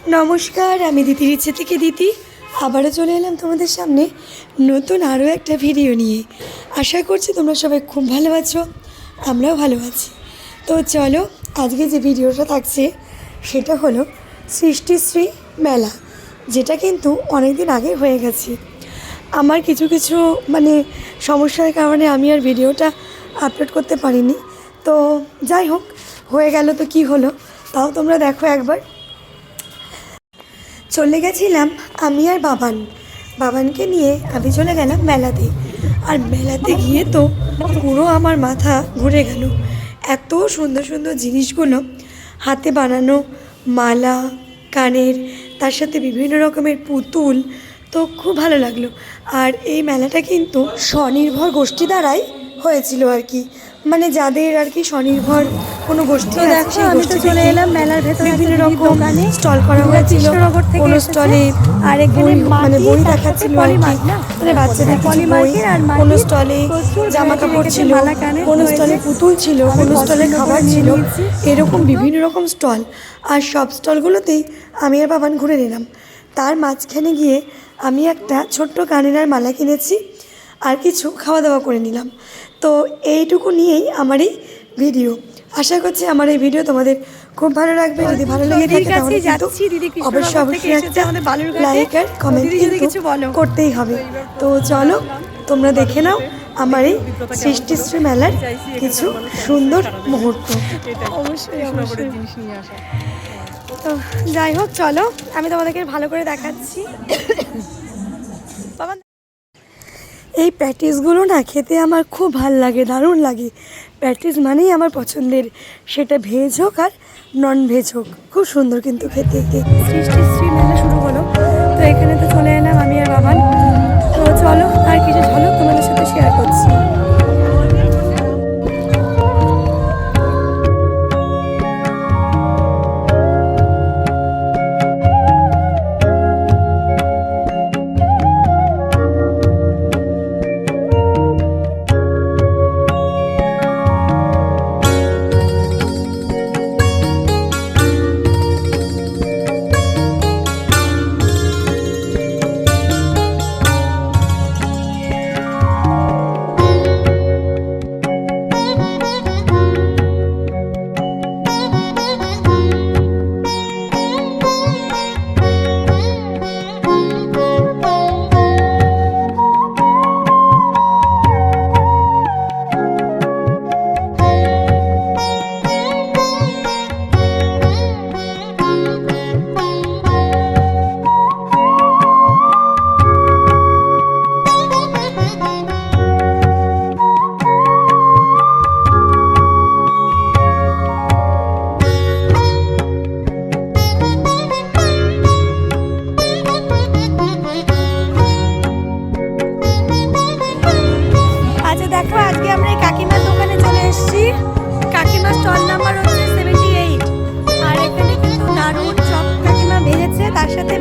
নমস্কার, আমি দিদির ইচ্ছে থেকে দিদি আবারও চলে এলাম তোমাদের সামনে নতুন আরও একটা ভিডিও নিয়ে। আশা করছি তোমরা সবাই খুব ভালো আছো, আমরাও ভালো আছি। তো চলো, আজকে যে ভিডিওটা থাকছে সেটা হলো সৃষ্টিশ্রী মেলা, যেটা কিন্তু অনেক দিন আগে হয়ে গেছে। আমার কিছু কিছু সমস্যার কারণে আমি আর ভিডিওটা আপলোড করতে পারিনি। তো যাই হোক, হয়ে গেল তো কি হলো, তাও তোমরা দেখো একবার। চলে গেছিলাম আমি আর বাবানকে নিয়ে আমি চলে গেলাম মেলাতে। আর মেলাতে গিয়ে তো পুরো আমার মাথা ঘুরে গেল। এত সুন্দর সুন্দর জিনিসগুলো, হাতে বানানো মালা, কানের, তার সাথে বিভিন্ন রকমের পুতুল, তো খুব ভালো লাগলো। আর এই মেলাটা কিন্তু স্বনির্ভর গোষ্ঠী দ্বারাই হয়েছিল আর কি, যাদের আর কি স্বনির্ভর কোনো গোষ্ঠী আছে সেই গোষ্ঠী চলে এলাম মেলার ভেতরে। বিভিন্ন রকম স্টল করা হয়েছিল, কোনো স্টলে আর বই দেখাচ্ছিল আর কি, বাচ্চাদের কিছু বই, কোনো স্টলে জামা কাপড় ছিল, কোনো স্টলে পুতুল ছিল, কোনো স্টলে খাবার ছিল, এরকম বিভিন্ন রকম স্টল। আর সব স্টলগুলোতেই আমি আর বাবান ঘুরে নিলাম। তার মাঝখানে গিয়ে আমি একটা ছোট্ট কানের মালা কিনেছি আর কিছু খাওয়া দাওয়া করে নিলাম। তো এইটুকু নিয়েই আমার এই ভিডিও। আশা করছি আমার এই ভিডিও তোমাদের খুব ভালো লাগবে। যদি ভালো লেগে থাকে তাহলে অবশ্যই একটা লাইক আর কমেন্ট কিন্তু করতেই হবে। তো চলো, তোমরা দেখে নাও আমার এই সৃষ্টিশ্রী মেলার কিছু সুন্দর মুহূর্ত। তো যাই হোক, চলো আমি তোমাদেরকে ভালো করে দেখাচ্ছি। এই প্যাটিসগুলো না খেতে আমার খুব ভাল লাগে, দারুণ লাগে। প্যাটিস মানেই আমার পছন্দের, সেটা ভেজ হোক আর নন ভেজ হোক, খুব সুন্দর কিন্তু খেতে। সৃষ্টিশ্রী মেলা শুরু হলো, তো এখানে তো চলে এলাম আমি আর বাবান। তো চলো আর কিছু ঝলক তোমাদের সাথে শেয়ার করছি। দেখো, আজকে আমরা এই কাকিমার দোকানে চলে এসেছি। কাকিমার স্টল নাম্বার হচ্ছে 78। আর এখানে কিন্তু দারুণ চপ কাকিমা ভেজেছে, তার সাথে